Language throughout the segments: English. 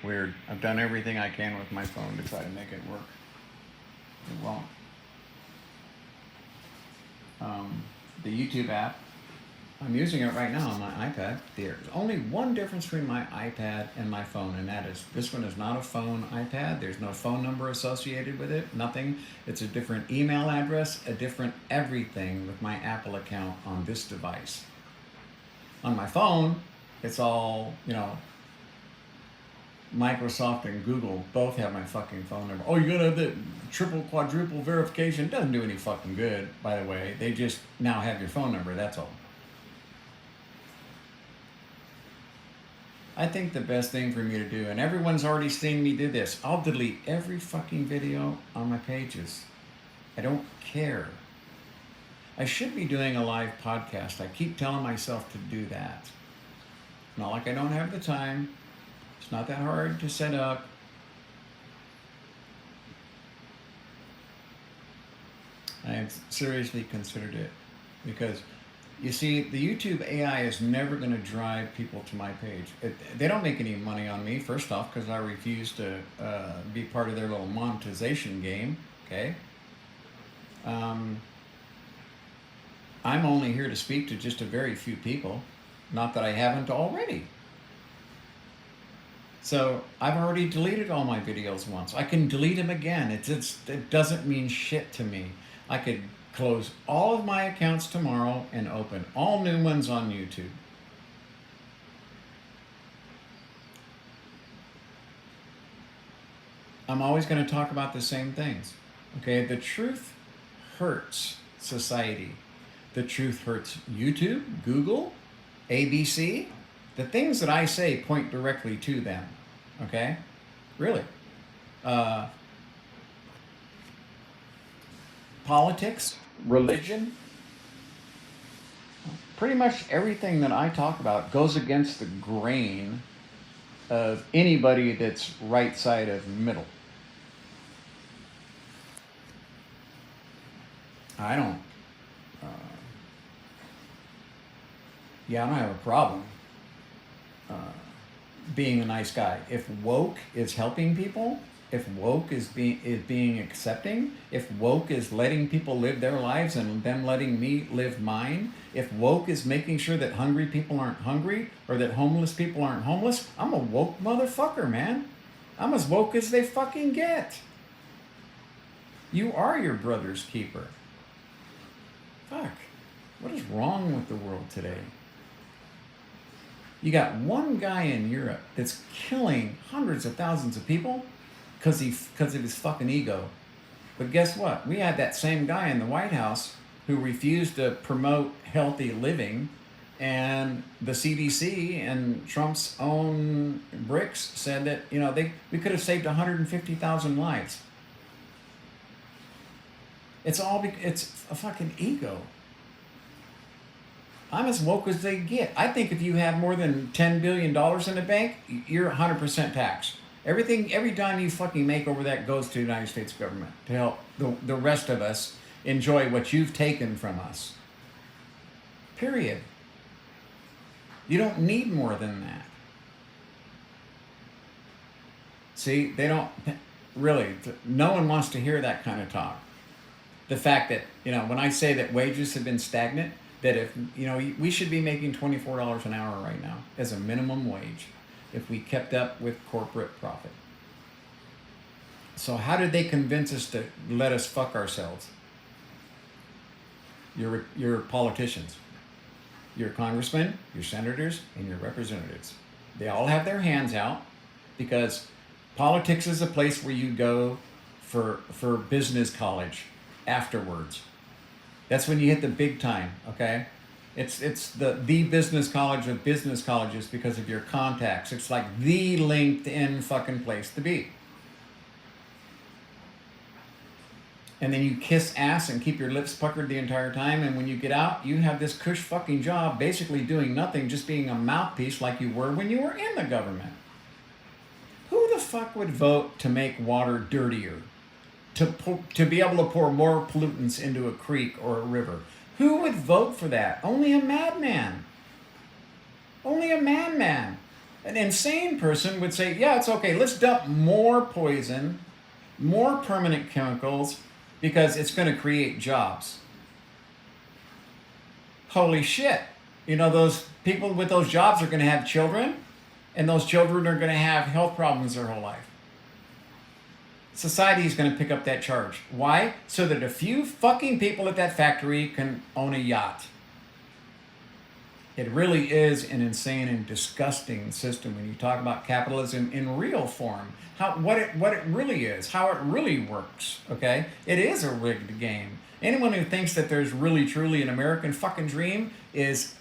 Weird. I've done everything I can with my phone to try to make it work. It won't. The YouTube app, I'm using it right now on my iPad. There's only one difference between my iPad and my phone, and that is this one is not a phone iPad. There's no phone number associated with it, nothing. It's a different email address, a different everything with my Apple account on this device. On my phone, it's all, Microsoft and Google both have my fucking phone number. Oh, you gotta have the triple, quadruple verification. It doesn't do any fucking good, by the way. They just now have your phone number, that's all. I think the best thing for me to do, and everyone's already seen me do this, I'll delete every fucking video on my pages. I don't care. I should be doing a live podcast. I keep telling myself to do that. Not like I don't have the time. It's not that hard to set up. I have seriously considered it because, you see, the YouTube AI is never going to drive people to my page. They don't make any money on me, first off, because I refuse to be part of their little monetization game, okay? I'm only here to speak to just a very few people. Not that I haven't already. So I've already deleted all my videos once. I can delete them again. It doesn't mean shit to me. I could close all of my accounts tomorrow and open all new ones on YouTube. I'm always going to talk about the same things. Okay, the truth hurts society. The truth hurts YouTube, Google, ABC. The things that I say point directly to them. Okay? Really. Politics, religion, pretty much everything that I talk about goes against the grain of anybody that's right side of middle. I don't. I don't have a problem being a nice guy. If woke is helping people, if woke is being accepting, if woke is letting people live their lives and them letting me live mine, if woke is making sure that hungry people aren't hungry or that homeless people aren't homeless, I'm a woke motherfucker, man. I'm as woke as they fucking get. You are your brother's keeper. Fuck. What is wrong with the world today? You got one guy in Europe that's killing hundreds of thousands of people because of his fucking ego. But guess what? We had that same guy in the White House who refused to promote healthy living, and the CDC and Trump's own bricks said that we could have saved 150,000 lives. It's a fucking ego. I'm as woke as they get. I think if you have more than $10 billion in the bank, you're 100% taxed. Every dime you fucking make over that goes to the United States government to help the rest of us enjoy what you've taken from us. Period. You don't need more than that. See, they don't really, no one wants to hear that kind of talk. The fact that, when I say that wages have been stagnant, that if, we should be making $24 an hour right now as a minimum wage if we kept up with corporate profit. So how did they convince us to let us fuck ourselves? Your politicians, your congressmen, your senators, and your representatives. They all have their hands out because politics is a place where you go for business college afterwards. That's when you hit the big time, okay? It's the business college of business colleges because of your contacts. It's like the LinkedIn fucking place to be. And then you kiss ass and keep your lips puckered the entire time, and when you get out, you have this cush fucking job, basically doing nothing, just being a mouthpiece like you were when you were in the government. Who the fuck would vote to make water dirtier? To be able to pour more pollutants into a creek or a river? Who would vote for that? Only a madman. Only a madman. An insane person would say, yeah, it's okay. Let's dump more poison, more permanent chemicals, because it's going to create jobs. Holy shit. You know, those people with those jobs are going to have children, and those children are going to have health problems their whole life. Society is going to pick up that charge. Why? So that a few fucking people at that factory can own a yacht. It really is an insane and disgusting system when you talk about capitalism in real form. What it really is, how it really works. Okay, it is a rigged game. Anyone who thinks that there's really truly an American fucking dream is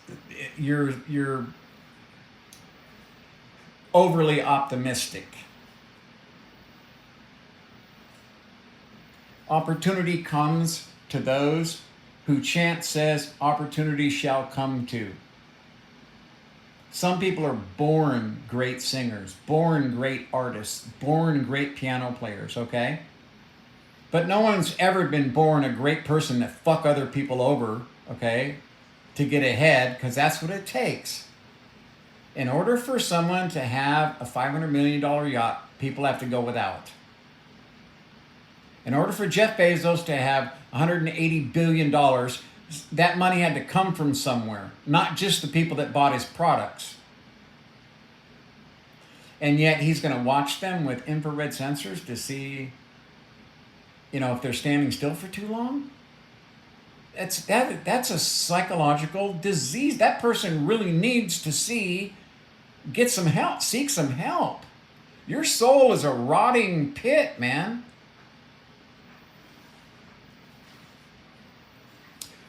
you're overly optimistic. Opportunity comes to those who chant says opportunity shall come to. Some people are born great singers, born great artists, born great piano players, okay? But no one's ever been born a great person that fuck other people over, okay, to get ahead, because that's what it takes. In order for someone to have a $500 million yacht, people have to go without. In order for Jeff Bezos to have $180 billion, that money had to come from somewhere, not just the people that bought his products. And yet he's going to watch them with infrared sensors to see, you know, if they're standing still for too long. That's a psychological disease. That person really needs to get some help, seek some help. Your soul is a rotting pit, man.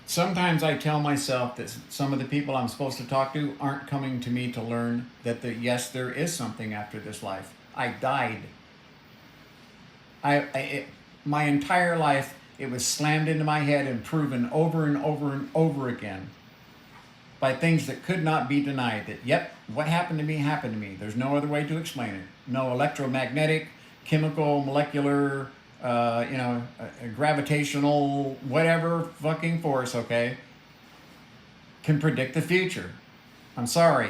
Sometimes I tell myself that some of the people I'm supposed to talk to aren't coming to me to learn that yes, there is something after this life. I died. My entire life, it was slammed into my head and proven over and over and over again by things that could not be denied. That, yep, what happened to me happened to me. There's no other way to explain it. No electromagnetic, chemical, molecular, gravitational, whatever fucking force, okay, can predict the future. I'm sorry.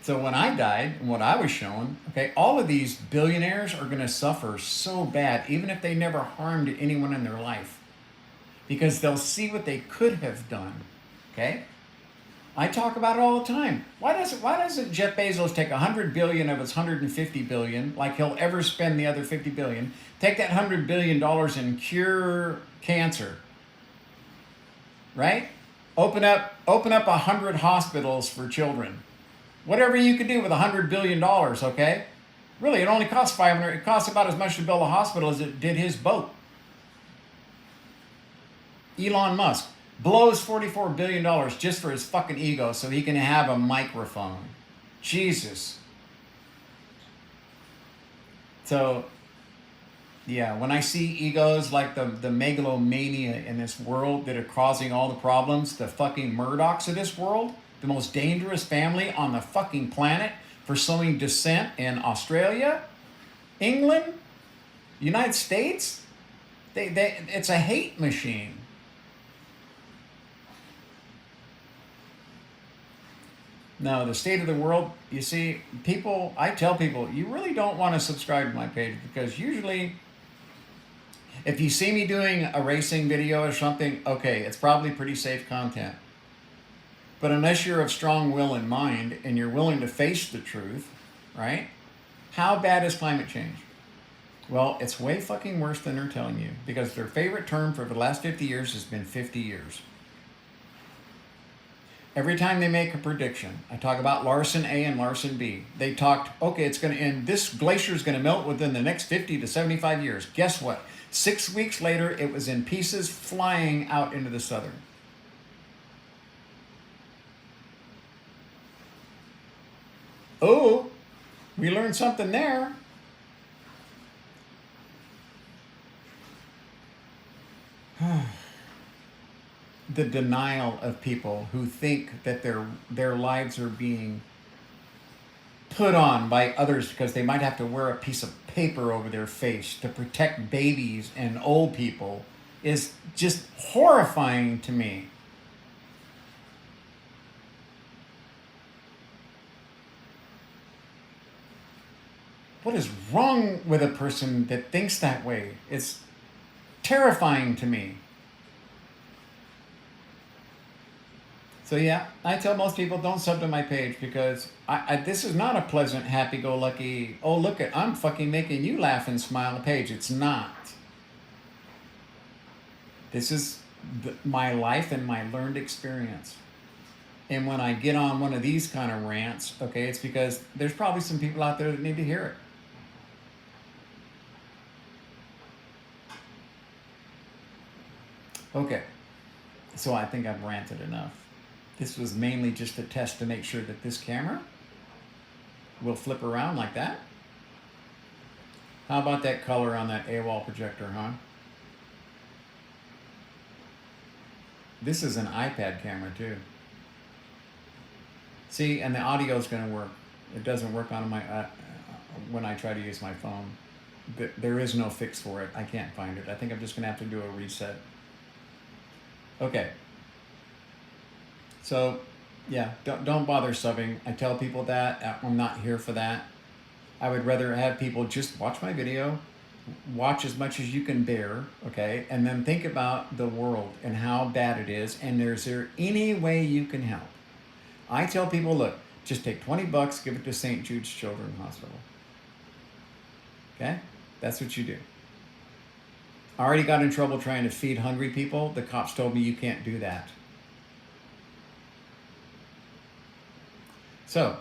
So when I died and what I was shown, okay, all of these billionaires are going to suffer so bad, even if they never harmed anyone in their life, because they'll see what they could have done, okay? I talk about it all the time. Why doesn't Jeff Bezos take 100 billion of his 150 billion, like he'll ever spend the other 50 billion, take that $100 billion and cure cancer, right? Open up 100 hospitals for children. Whatever you could do with $100 billion, okay? Really, it only costs $500. It costs about as much to build a hospital as it did his boat. Elon Musk blows $44 billion just for his fucking ego so he can have a microphone. Jesus. So, yeah, when I see egos like the megalomania in this world that are causing all the problems, the fucking Murdochs of this world, the most dangerous family on the fucking planet for sowing dissent in Australia, England, United States, it's a hate machine. No, the state of the world, you see, I tell people, you really don't want to subscribe to my page, because usually if you see me doing a racing video or something, okay, it's probably pretty safe content. But unless you're of strong will and mind and you're willing to face the truth, right? How bad is climate change? Well, it's way fucking worse than they're telling you, because their favorite term for the last 50 years has been 50 years. Every time they make a prediction, I talk about Larsen A and Larsen B. They talked, okay, this glacier is going to melt within the next 50 to 75 years. Guess what? 6 weeks later, it was in pieces flying out into the southern. Oh, we learned something there. The denial of people who think that their lives are being put on by others because they might have to wear a piece of paper over their face to protect babies and old people is just horrifying to me. What is wrong with a person that thinks that way? It's terrifying to me. So yeah, I tell most people don't sub to my page because this is not a pleasant, happy-go-lucky, oh look at, I'm fucking making you laugh and smile page. It's not. This is my life and my learned experience. And when I get on one of these kind of rants, okay, it's because there's probably some people out there that need to hear it. Okay, so I think I've ranted enough. This was mainly just a test to make sure that this camera will flip around like that. How about that color on that AWOL projector, huh? This is an iPad camera too. See, and the audio is going to work. It doesn't work on my when I try to use my phone. There is no fix for it. I can't find it. I think I'm just going to have to do a reset. Okay. So, yeah, don't bother subbing. I tell people that. I'm not here for that. I would rather have people just watch my video, watch as much as you can bear, okay, and then think about the world and how bad it is, and is there any way you can help? I tell people, look, just take 20 bucks, give it to St. Jude's Children's Hospital. Okay? That's what you do. I already got in trouble trying to feed hungry people. The cops told me you can't do that. So,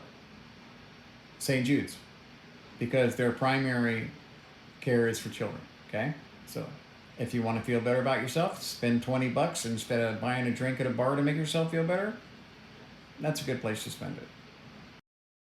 St. Jude's, because their primary care is for children, okay? So, if you want to feel better about yourself, spend 20 bucks instead of buying a drink at a bar to make yourself feel better. That's a good place to spend it.